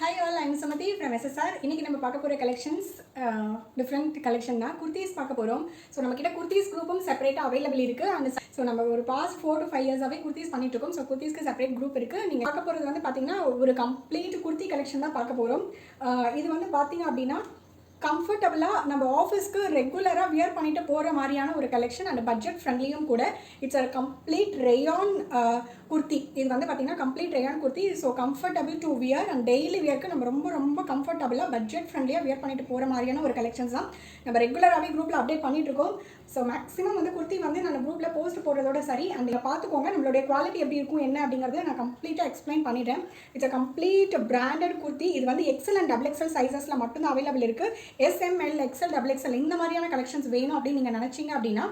Hi all, I'm Sumathi from SSR. இன்னைக்கு நம்ம பார்க்க போகிற கலெக்ஷன்ஸ் டிஃப்ரெண்ட் கலெக்ஷன் தான். குர்த்திஸ் பார்க்க போகிறோம். ஸோ நம்மக்கிட்ட குர்த்திஸ் குரூப்பும் செப்பரேட்டாக அவைலபிள் இருக்குது. அந்த ஸோ நம்ம ஒரு பாஸ்ட் 4 to 5 இயர்ஸாகவே குர்த்திஸ் பண்ணிட்டு இருக்கோம். ஸோ குர்த்திஸ்க்கு செப்பரேட் குரூப் இருக்குது. நீங்கள் பார்க்க போகிறது வந்து பார்த்தீங்கன்னா ஒரு கம்ப்ளீட் குர்த்தி கலெக்ஷன் தான் பார்க்க போகிறோம். இது வந்து பார்த்தீங்க அப்படின்னா கம்ஃபர்டபுளாக நம்ம ஆஃபீஸ்க்கு ரெகுலராக வியர் பண்ணிட்டு போகிற மாதிரியான ஒரு கலெக்ஷன் அண்ட் பட்ஜெட் ஃப்ரெண்ட்லியும் கூட. It's a complete rayon kurti. இது வந்து பார்த்தீங்கன்னா complete rayon kurti. So comfortable to wear and daily வியர்க்கு நம்ம ரொம்ப கம்ஃபர்டபுளாக பட்ஜெட் ஃப்ரெண்ட்லியாக வியர் பண்ணிட்டு போகிற மாதிரியான ஒரு கலெக்ஷன்ஸ் தான் நம்ம ரெகுலராகவே குரூப்பில் அப்டேட் பண்ணிட்டு இருக்கோம். ஸோ மேக்ஸிமம் வந்து குர்த்தி வந்து நான் குரூப்பில் போஸ்ட் போடுறதோட சரி. அண்ட் நீங்கள் பார்த்துக்கோங்க நம்மளுடைய குவாலிட்டி எப்படி இருக்கும் என்ன அப்படிங்கிறத நான் கம்ப்ளீட்டாக எக்ஸ்பிளைன் பண்ணிட்டேன். It's a complete branded kurti. இது வந்து எக்ஸல் அண்ட் டபுள் எக்ஸல் சைஸஸில் மட்டும்தான் அவைலபிள் இருக்குது. SML XL XXL இந்த மாதிரியான கலெக்ஷன்ஸ் வேணும் அப்படின்னு நீங்கள் நினச்சிங்க அப்படின்னா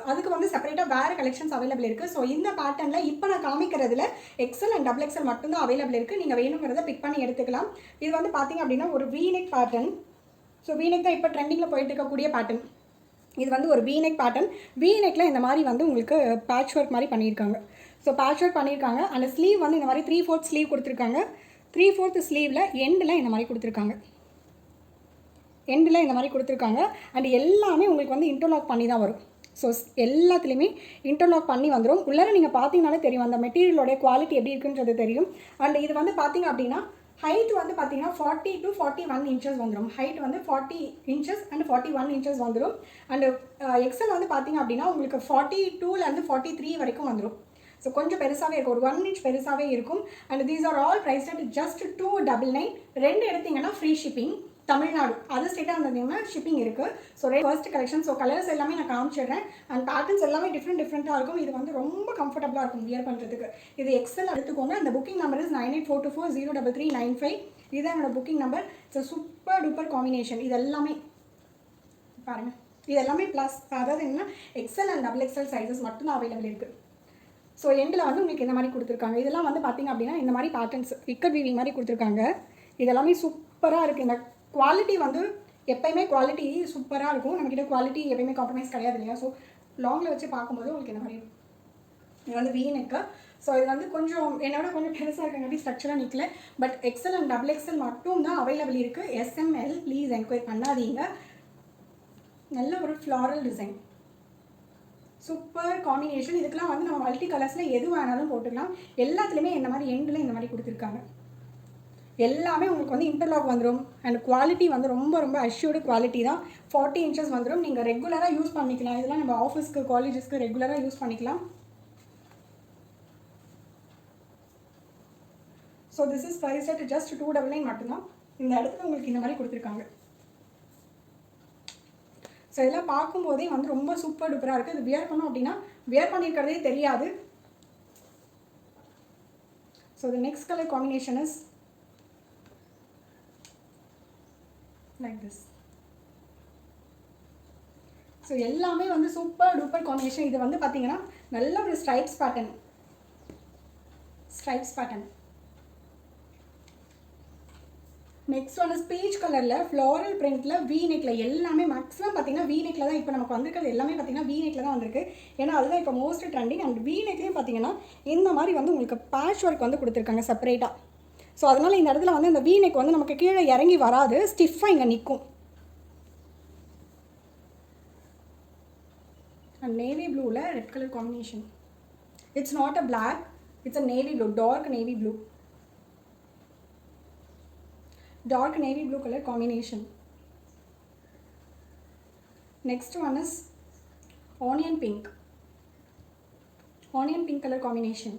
அதுக்கு வந்து செப்பரேட்டாக வேறு கலெக்ஷன்ஸ் அவைலபிள் இருக்குது. ஸோ இந்த பேட்டர்னில் இப்போ நான் காமிக்கிறதுல XL அண்ட் டபுள் எக்ஸல் மட்டும்தான் அவைலபிள் இருக்குது. நீங்கள் வேணுங்கிறத பிக் பண்ணி எடுத்துக்கலாம். இது வந்து பார்த்தீங்க அப்படின்னா ஒரு வீநெக் பேட்டர்ன். ஸோ வீநெக் தான் இப்போ ட்ரெண்டிங்கில் போயிட்டு இருக்கக்கூடிய பேட்டர்ன். இது வந்து ஒரு வீநெக் பேட்டர்ன். வீநெக்கில் இந்த மாதிரி வந்து உங்களுக்கு பேட்ச் ஒர்க் மாதிரி பண்ணியிருக்காங்க. ஸோ பேட்ச் ஒர்க் பண்ணியிருக்காங்க. அந்த ஸ்லீவ் வந்து இந்த மாதிரி 3/4 ஸ்லீவ் கொடுத்துருக்காங்க. 3/4 ஸ்லீவில் எண்டில் இந்த மாதிரி கொடுத்துருக்காங்க. எண்டில் இந்த மாதிரி கொடுத்துருக்காங்க. அண்ட் எல்லாமே உங்களுக்கு வந்து இன்டர்லாக் பண்ணி தான் வரும். ஸோ எல்லாத்துலேயுமே இன்டர்லாக் பண்ணி வந்துடும். உள்ளார நீங்கள் பார்த்தீங்கனாலே தெரியும் அந்த மெட்டீரியலோடைய குவாலிட்டி எப்படி இருக்குன்றது தெரியும். அண்ட் இது வந்து பார்த்தீங்க அப்படின்னா ஹைட் வந்து பார்த்தீங்கன்னா 40 to 41 இன்ச்சஸ் வந்துடும். ஹைட் வந்து 40 இன்ச்சஸ் அண்ட் 41 இன்ச்சஸ் வந்துடும். அண்டு எக்ஸல் வந்து பார்த்தீங்க அப்படின்னா உங்களுக்கு 42லேருந்து 43 வரைக்கும் வந்துடும். ஸோ கொஞ்சம் பெருசாகவே இருக்கும், ஒரு 1 inch பெருசாகவே இருக்கும். And these are all price at just 299. 2 எடுத்தீங்கன்னா ஃப்ரீ ஷிப்பிங். தமிழ்நாடு அது ஸ்டேட்டாக இருந்ததுன்னா ஷிப்பிங் இருக்குது. So first collection. So colours எல்லாமே நான் காமிச்சிடுறேன். அண்ட் பேட்டர்ன்ஸ் எல்லாமே டிஃப்ரெண்ட்டாக இருக்கும். இது வந்து ரொம்ப கம்ஃபர்டபுளாக இருக்கும் வியர் பண்ணுறதுக்கு. இது எக்ஸல் எடுத்துக்கோங்க. அந்த புக்கிங் நம்பர் இஸ் 9842403395. இதுதான் என்னோட booking number. It's super duper combination. இது எல்லாமே பாருங்கள். இது எல்லாமே ப்ளஸ் அதாவது என்னன்னா XL and double XL sizes மட்டும்தான் அவைலபிள் இருக்குது. ஸோ எண்டில் வந்து உங்களுக்கு இந்த மாதிரி கொடுத்துருக்காங்க. இதெல்லாம் வந்து பார்த்திங்க அப்படின்னா இந்த மாதிரி பேட்டர்ன்ஸ் இக்கட் வீவிங் மாதிரி கொடுத்துருக்காங்க. இதெல்லாமே சூப்பராக இருக்குது. இந்த குவாலிட்டி வந்து எப்போயுமே குவாலிட்டி சூப்பராக இருக்கும். நம்மக்கிட்ட குவாலிட்டி எப்பயுமே காம்ப்ரமைஸ் கிடையாது இல்லையா. ஸோ லாங்கில் வச்சு பார்க்கும்போது உங்களுக்கு இந்த மாதிரி இது வந்து வீநெக்கு. ஸோ இது வந்து கொஞ்சம் என்னோட கொஞ்சம் பெருசாக இருக்கங்காட்டி ஸ்ட்ரக்சராக நிற்கல. But XL and double XL மட்டும் தான் அவைலபிள் இருக்குது. SML ப்ளீஸ் என்கொயர் பண்ணாதீங்க. நல்ல ஒரு ஃப்ளாரல் டிசைன், சூப்பர் காம்பினேஷன். இதுக்கெலாம் வந்து நம்ம மல்டி கலர்ஸில் எது வேணாலும் போட்டுக்கலாம். எல்லாத்துலேயுமே இந்த மாதிரி எண்டில் இந்த மாதிரி கொடுத்துருக்காங்க. எல்லாமே உங்களுக்கு வந்து இன்டர்லாக் வந்துடும். அண்ட் குவாலிட்டி வந்து ரொம்ப அஷ்யூர்டு குவாலிட்டி தான். 40 இன்ச்சஸ் வந்துடும். நீங்கள் ரெகுலராக யூஸ் பண்ணிக்கலாம். இதெல்லாம் நம்ம ஆஃபீஸ்க்கு காலேஜஸ்க்கு ரெகுலராக யூஸ் பண்ணிக்கலாம். So this is price at just 299 மட்டும்தான். இந்த இடத்துல உங்களுக்கு இந்த மாதிரி கொடுத்துருக்காங்க. ஸோ இதெல்லாம் பார்க்கும்போதே வந்து ரொம்ப சூப்பர் டூப்பராக இருக்குது. இது வியர் பண்ணோம் அப்படின்னா வியர் பண்ணியிருக்கிறதே தெரியாது. So the next colour combination is like this. So எல்லாமே வந்து சூப்பர் டூப்பர் காம்பினேஷன். இது வந்து பார்த்தீங்கன்னா நல்ல ஒரு ஸ்ட்ரைப்ஸ் பேட்டர்ன். நெக்ஸ்ட் வந்து பீச் கலரில் ஃப்ளாரல் பிரிண்டில் வீநெக்கில் எல்லாமே மேக்ஸிமம் பார்த்தீங்கன்னா வீநெக்கில் தான் இப்போ நமக்கு வந்திருக்கிறது. எல்லாமே பார்த்தீங்கன்னா வீநெக்கில் தான் வந்திருக்கு. ஏன்னா அதுதான் இப்போ மோஸ்ட் ட்ரெண்டிங். அண்ட் வீநெக்லேயும் பார்த்தீங்கன்னா இந்த மாதிரி வந்து உங்களுக்கு பேட்ச் ஒர்க் வந்து கொடுத்துருக்காங்க செப்பரேட்டாக. ஸோ அதனால் இந்த இடத்துல வந்து இந்த வீநெக் வந்து நமக்கு கீழே இறங்கி வராது, ஸ்டிஃபாக இங்கே நிற்கும். அண்ட் நேவி ப்ளூவில் red colour combination. It's not a black, it's a navy blue, dark navy blue colour combination. Next one is onion pink colour combination.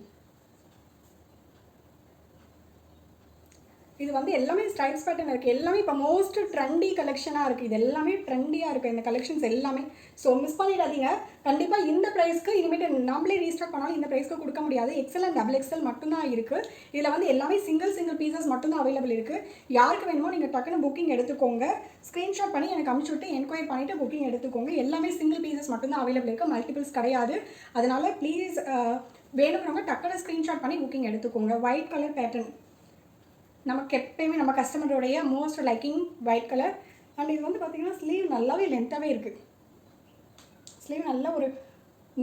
இது வந்து எல்லாமே ஸ்டைல்ஸ் பேட்டர்ன் இருக்குது. எல்லாமே இப்போ மோஸ்ட் ட்ரெண்டி கலெக்ஷனாக இருக்குது. இது எல்லாமே ட்ரெண்டியாக இருக்குது இந்த கலெக்ஷன்ஸ் எல்லாமே. ஸோ மிஸ் பண்ணிடாதீங்க. கண்டிப்பாக இந்த ப்ரைஸ்க்கு இனிமேட்டு நாமளே ரீஸ்டாக் பண்ணாலும் இந்த ப்ரைஸ்க்கு கொடுக்க முடியாது. எக்ஸல் அண்ட் டபுள் எக்ஸல் மட்டும்தான் இருக்குது. இதில் வந்து எல்லாமே சிங்கிள் பீசஸ் மட்டும்தான் அவைலபிள் இருக்குது. யாருக்கு வேணுமோ நீங்கள் டக்குன்னு புக்கிங் எடுத்துக்கோங்க. ஸ்க்ரீன்ஷாட் பண்ணி எனக்கு அனுப்பிச்சி விட்டு என்கொயர் பண்ணிவிட்டு புக்கிங் எடுத்துக்கோங்க. எல்லாமே சிங்கிள் பீசஸ் மட்டும்தான் அவைலபிள் இருக்குது. மல்டிபிள்ஸ் கிடையாது. அதனால் ப்ளீஸ் வேணுங்கிறவங்க டக்குன்னு ஸ்க்ரீன்ஷாட் பண்ணி புக்கிங் எடுத்துக்கோங்க. ஒயிட் கலர் பேட்டர்ன் நமக்கு எப்பயுமே நம்ம கஸ்டமருடைய most liking white colour. And இது வந்து பார்த்திங்கன்னா ஸ்லீவ் நல்லாவே லென்த்தாகவே இருக்குது. ஸ்லீவ் நல்ல ஒரு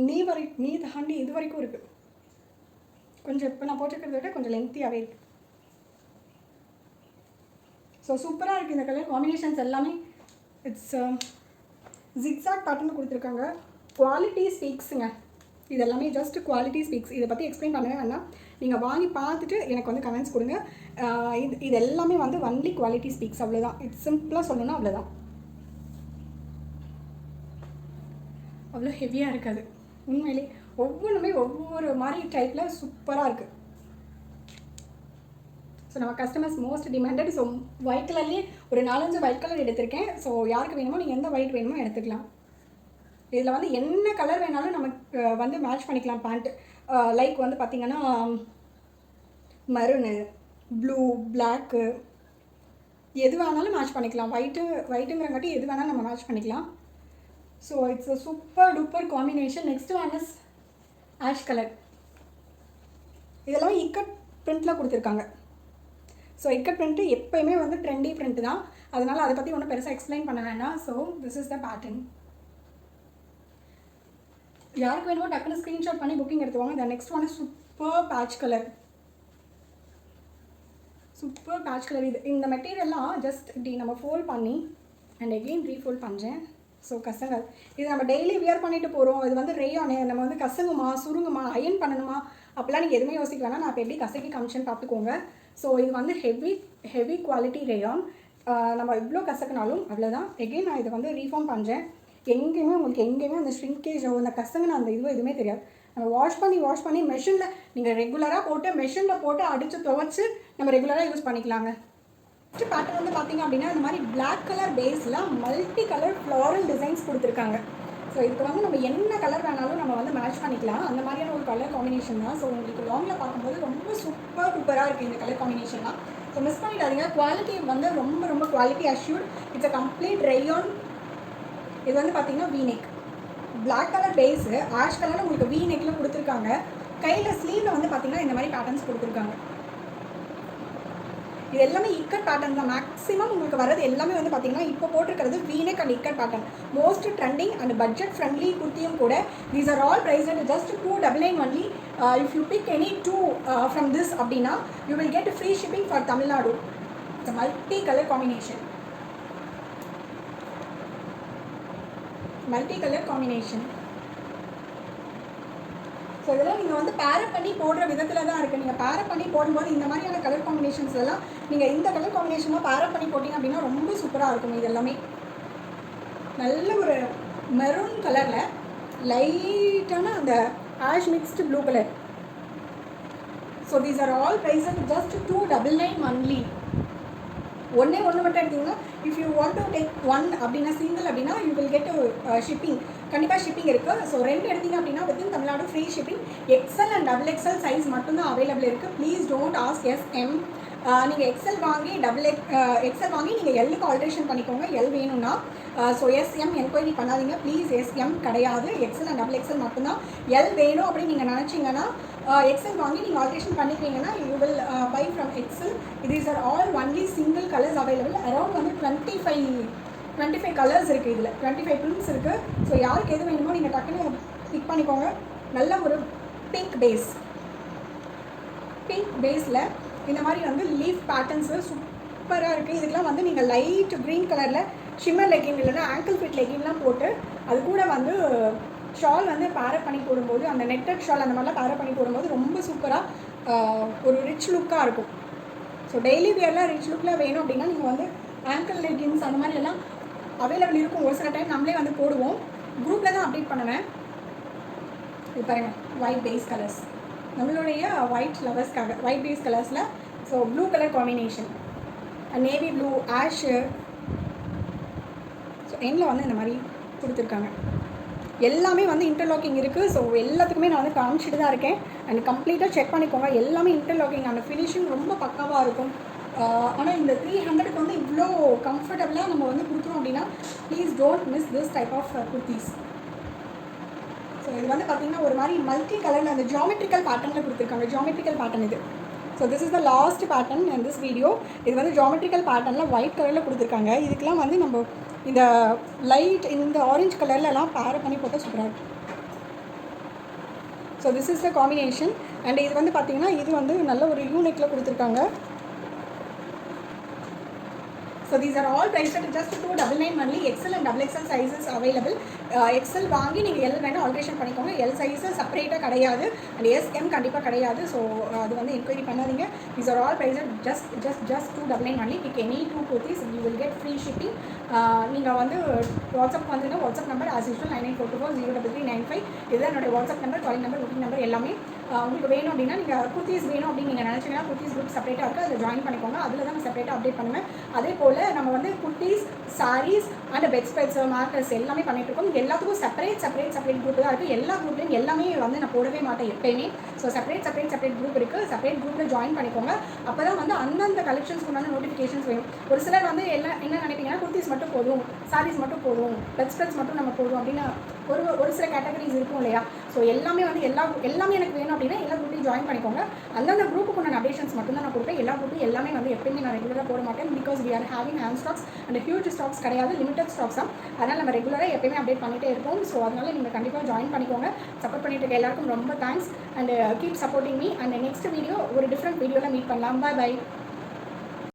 நீ தாண்டி இது வரைக்கும் இருக்குது. கொஞ்சம் இப்போ நான் போட்டுக்கிறத விட கொஞ்சம் லென்த்தியாகவே இருக்குது. ஸோ சூப்பராக இருக்குது இந்த கலர் காம்பினேஷன்ஸ் எல்லாமே. இட்ஸ் ஜிக்ஸாக் பேட்டர்ன் கொடுத்துருக்காங்க. குவாலிட்டி ஸ்பீக்ஸுங்க, இது எல்லாமே ஜஸ்ட் குவாலிட்டி ஸ்பீக்ஸ். இதை பற்றி எக்ஸ்பிளைன் பண்ணவே வேண்டாம், நீங்கள் வாங்கி பார்த்துட்டு எனக்கு வந்து கமெண்ட்ஸ் கொடுங்க. இது எல்லாமே வந்து ஒன்லி குவாலிட்டி ஸ்பீக்ஸ், அவ்வளோதான். இட்ஸ் சிம்பிளாக சொல்லணும்னா அவ்வளோதான். அவ்வளோ ஹெவியாக இருக்காது உண்மையிலே, ஒவ்வொன்றுமே ஒவ்வொரு மாதிரி டைப்பில் சூப்பராக இருக்குது. ஸோ நம்ம customers most demanded. So white கலர்லேயே ஒரு 4-5 ஒயிட் கலர் எடுத்திருக்கேன். ஸோ யாருக்கு வேணுமோ நீங்கள் எந்த ஒயிட் வேணுமோ எடுத்துக்கலாம். இதில் வந்து என்ன கலர் வேணாலும் நமக்கு வந்து மேட்ச் பண்ணிக்கலாம். பேண்ட் லைக் வந்து பார்த்திங்கன்னா மரூனு, ப்ளூ, பிளாக்கு, எது வேணாலும் மேட்ச் பண்ணிக்கலாம். ஒயிட்டுங்கிறங்காட்டி எது வேணாலும் நம்ம மேட்ச் பண்ணிக்கலாம். So it's a super duper combination. Next one is ash colour. இதெல்லாம் இக்கட் பிரிண்டில் கொடுத்துருக்காங்க. ஸோ இக்கட் பிரிண்ட்டு எப்போயுமே வந்து ட்ரெண்டி பிரிண்ட் தான், அதனால் அதை பற்றி ஒன்றும் பெருசாக எக்ஸ்பிளைன் பண்ண வேண்டாம். So this is the pattern. யாருக்கு வேணுமோ டக்குன்னு ஸ்க்ரீன்ஷாட் பண்ணி புக்கிங் எடுத்துவாங்க. The next one is super patch colour. Super patch colour. இந்த மெட்டீரியல்லாம் ஜஸ்ட் இப்படி நம்ம ஃபோல்ட் பண்ணி அண்ட் எகெயின் ரீஃபோல்ட் பண்ணுறேன். ஸோ கசங்க இது நம்ம டெய்லி வியர் பண்ணிட்டு போகிறோம். இது வந்து ரேயானு, நம்ம வந்து கசங்குமா சுருங்குமா அயன் பண்ணணுமா அப்படிலாம் நீங்கள் எதுவுமே யோசிக்க வேணாம். நான் இப்போ எப்படி கசக்கி காமிச்சேன்னு பார்த்துக்கோங்க. ஸோ இது வந்து ஹெவி குவாலிட்டி ரேயான். நம்ம இவ்வளோ கசக்குனாலும் அவ்வளோதான். எகெயின் நான் இதை வந்து ரீஃபார்ம் பண்ணுறேன். உங்களுக்கு எங்கேயுமே அந்த ஷ்ரிங்கேஜோ அந்த கசங்குன அந்த எதுவுமே தெரியாது. நம்ம வாஷ் பண்ணி மெஷினில் நீங்கள் ரெகுலராக போட்டு மெஷினில் போட்டு அடித்து துவைச்சி நம்ம ரெகுலராக யூஸ் பண்ணிக்கலாங்க. நெக்ஸ்ட் பேட்டர்ன் வந்து பார்த்திங்க அப்படின்னா இந்த மாதிரி பிளாக் கலர் பேஸில் மல்டி கலர் ஃப்ளாரல் டிசைன்ஸ் கொடுத்துருக்காங்க. ஸோ இதுக்கு வந்து நம்ம என்ன கலர் வேணாலும் நம்ம வந்து மேட்ச் பண்ணிக்கலாம். அந்த மாதிரியான ஒரு கலர் காம்பினேஷன் தான். ஸோ உங்களுக்கு லாங்கில் பார்க்கும்போது ரொம்ப சூப்பராக இருக்குது இந்த கலர் காம்பினேஷன் தான். ஸோ மிஸ் பண்ணிடாதீங்க. குவாலிட்டி வந்து ரொம்ப quality assured. It's a complete rayon. இது வந்து பார்த்திங்கன்னா V neck, black colour base, ash கலரில் உங்களுக்கு வீநெக்கில் கொடுத்துருக்காங்க. கையில் ஸ்லீவில் வந்து பார்த்திங்கன்னா இந்த மாதிரி பேட்டர்ன்ஸ் கொடுத்துருக்காங்க. இது எல்லாமே இக்கட் பேட்டர்ன் தான். மேக்ஸிமம் உங்களுக்கு வரது எல்லாமே வந்து பார்த்திங்கன்னா இப்போ போட்டிருக்கிறது V neck and ikat pattern. Most trending and budget friendly குர்த்தியும் கூட. These are all price at just 299 only. If you pick any 2 from this அப்படின்னா you will get free shipping for Tamil Nadu. It's multi colour combination. So இதெல்லாம் நீங்கள் வந்து பேரப் பண்ணி போடுற விதத்தில் தான் இருக்குது. நீங்கள் பேரப் பண்ணி போடும்போது இந்த மாதிரியான கலர் காம்பினேஷன்ஸ் எல்லாம் நீங்கள் இந்த கலர் காம்பினேஷனாக பேரப் பண்ணி போட்டிங்க அப்படின்னா ரொம்ப சூப்பராக இருக்கும். இது எல்லாமே நல்ல ஒரு மெரூன் கலரில் லைட்டான அந்த ash mixed blue colour. So these are all prices just 299 only. ஒன்று மட்டும் எடுத்திங்கன்னா if you want to take 1 அப்படின்னா சிங்கிள் அப்படின்னா யூ வில் கெட் ஷிப்பிங். கண்டிப்பாக ஷிப்பிங் இருக்குது. ஸோ 2 எடுத்திங்க அப்படின்னா within Tamil Nadu free shipping. XL and XXL size மட்டும்தான் அவைலபிள் இருக்குது. Please don't ask SM. நீங்கள் எக்ஸல் வாங்கி எக்ஸல் வாங்கி நீங்கள் எல்லுக்கு ஆல்ட்ரேஷன் பண்ணிக்கோங்க, எல் வேணும்னா. ஸோ SM என்கொயரி பண்ணாதீங்க ப்ளீஸ். SM கிடையாது, எக்ஸல் அண்ட் XXL மட்டும்தான். எல் வேணும் அப்படின்னு நீங்கள் நினச்சிங்கன்னா எக்ஸல் வாங்கி நீங்கள் ஆல்ட்ரேஷன் பண்ணிக்கிறீங்கன்னா you will buy from XL. These are all only single colours available. Around வந்து 25 கலர்ஸ் இருக்குது. இதில் 25 பிரிண்ட்ஸ் இருக்குது. ஸோ யாருக்கு எது வேணுமோ நீங்கள் டக்குன்னு பிக் பண்ணிக்கோங்க. நல்ல ஒரு பிங்க் பேஸில் இந்த மாதிரி வந்து லீஃப் பேட்டர்ன்ஸு சூப்பராக இருக்குது. இதுக்கெலாம் வந்து நீங்கள் லைட் க்ரீன் கலரில் ஷிம்மர் லெகின் இல்லைன்னா ஆங்கிள் ஃபிட் லெகின்லாம் போட்டு அது கூட வந்து ஷால் வந்து பேரப் பண்ணி போடும்போது அந்த நெட்டட் ஷால் அந்த மாதிரிலாம் பேரப் பண்ணி போடும்போது ரொம்ப சூப்பராக ஒரு ரிச் லுக்காக இருக்கும். ஸோ டெய்லி வியர்லாம் ரிச் லுக்கில் வேணும் அப்படின்னா நீங்கள் வந்து ஆங்கிள் லெகின்ஸ் அந்த மாதிரி எல்லாம் அவைலபிள் இருக்கும். ஒரு சில டைம் நம்மளே வந்து போடுவோம். குரூப்பில் தான் அப்டேட் பண்ணுவேன். இது பாருங்கள், ஒயிட் பேஸ் கலர்ஸ், நம்மளுடைய ஒயிட் லவர்ஸ்க்காக ஒயிட் பேஸ் கலர்ஸில். So blue colour combination, navy blue, Ashu. So எண்டில் வந்து இந்த மாதிரி கொடுத்துருக்காங்க. எல்லாமே வந்து இன்டர்லாக்கிங் இருக்குது. ஸோ எல்லாத்துக்குமே நான் வந்து காமிச்சிட்டு தான் இருக்கேன். அண்ட் கம்ப்ளீட்டாக செக் பண்ணிக்கோங்க. எல்லாமே இன்டர்லாக்கிங். அந்த ஃபினிஷிங் ரொம்ப பக்காவாக இருக்கும். ஆனால் இந்த 300க்கு வந்து இவ்வளோ கம்ஃபர்டபுளாக நம்ம வந்து கொடுக்குறோம் அப்படின்னா please don't miss this type of kurtis. So இது வந்து பார்த்திங்கன்னா ஒரு மாதிரி மல்டி கலரில் அந்த ஜாமெட்ரிக்கல் பேட்டர்னில் கொடுத்துருக்காங்க. ஜாமெட்ரிக்கல் பேட்டர்ன் இது. So this is the last pattern in this video. இது வந்து ஜாமெட்ரிக்கல் பேட்டர்னில் ஒயிட் கலரில் கொடுத்துருக்காங்க. இதுக்கெலாம் வந்து நம்ம இந்த லைட் இந்த ஆரஞ்சு கலர்லலாம் பேர் பண்ணி போட்டால் சூப்பராக இருக்கும். So this is the combination. And இது வந்து பார்த்திங்கன்னா இது வந்து நல்ல ஒரு யூனிக்கில் கொடுத்துருக்காங்க. So these are all price at just 299 only. XL and double XL sizes available. XL வாங்கி நீங்கள் எல் வேணால் ஆல்ட்ரேஷன் பண்ணிக்கோங்க. எல் சைஸு செப்பரேட்டாக கிடையாது அண்ட் எஸ்எம் கண்டிப்பாக கிடையாது. ஸோ அது வந்து என்கொயரி பண்ணாதீங்க. These are all price at just 299 only. Pick any 2 kurtis you will get free shipping. நீங்கள் வந்து வாட்ஸ்அப் வந்துன்னா வாட்ஸ்அப் நம்பர் ஆஸ் யூஸ்வல் 9944 இதுதான் என்னோடய WhatsApp number, calling number, booking number எல்லாமே. உங்களுக்கு வேணும் அப்படின்னா நீங்கள் குர்த்திஸ் வேணும் அப்படின்னு நீங்கள் நினச்சிங்கன்னா குர்த்திஸ் குரூப் செப்பரேட்டாக இருக்குது, அதில் ஜாயின் பண்ணிக்கோங்க. அதில் தான் நான் செப்பரேட்டாக அப்டேட் பண்ணுவேன். அதே போல் நம்ம வந்து kurtis, saris and bed spreads, markers எல்லாமே பண்ணிகிட்ருக்கோம். எல்லாத்துக்கும் செப்பரேட் குரூப் தான் இருக்குது. எல்லா குரூப்லையும் எல்லாமே வந்து நான் போடவே மாட்டேன் எப்பயுமே. ஸோ செப்பரேட் குரூப் இருக்குது. செப்பரேட் குரூப்பில் ஜாயின் பண்ணிக்கோங்க. அப்போ தான் வந்து அந்தந்த கலெக்ஷன்ஸ்க்கு உண்டான நோட்டிஃபிகேஷன்ஸ் வேணும். ஒரு சிலர் வந்து என்ன நினைப்பீங்கன்னா குர்த்திஸ் மட்டும் போதும், சாரீஸ் மட்டும் போதும், பெட் ஸ்ப்ரெட்ஸ் மட்டும் நம்ம போதும் அப்படின்னு ஒரு சில கேட்டகரிஸ் இருக்கும் இல்லையா. ஸோ எல்லாமே வந்து எல்லாமே எனக்கு வேணும் அப்படின்னா எல்லா குரூப்பையும் ஜாயின் பண்ணிக்கோங்க. அந்தந்த குரூப்புக்கு உண்டான அப்டேஷன்ஸ் மட்டும் தான் நான் கொடுப்பேன். எல்லா குரூப்பும் எல்லாமே வந்து எப்பயுமே நான் ரெகுலராக போட மாட்டேன். Because we are having hand stocks and huge stocks கிடையாது, லிமிடெட் ஸ்டாக்ஸ் தான். அதனால் நம்ம ரெகுலராக எப்பயுமே அப்டேட் பண்ணிகிட்டே இருப்போம். ஸோ அதனால் நீங்கள் கண்டிப்பாக ஜாயின் பண்ணிக்கோங்க. சப்போர்ட் பண்ணிட்டு இருக்க எல்லாருக்கும் ரொம்ப thanks and keep supporting me. And next video ஒரு டிஃப்ரெண்ட் வீடியோவில் மீட் பண்ணலாம். பாய்.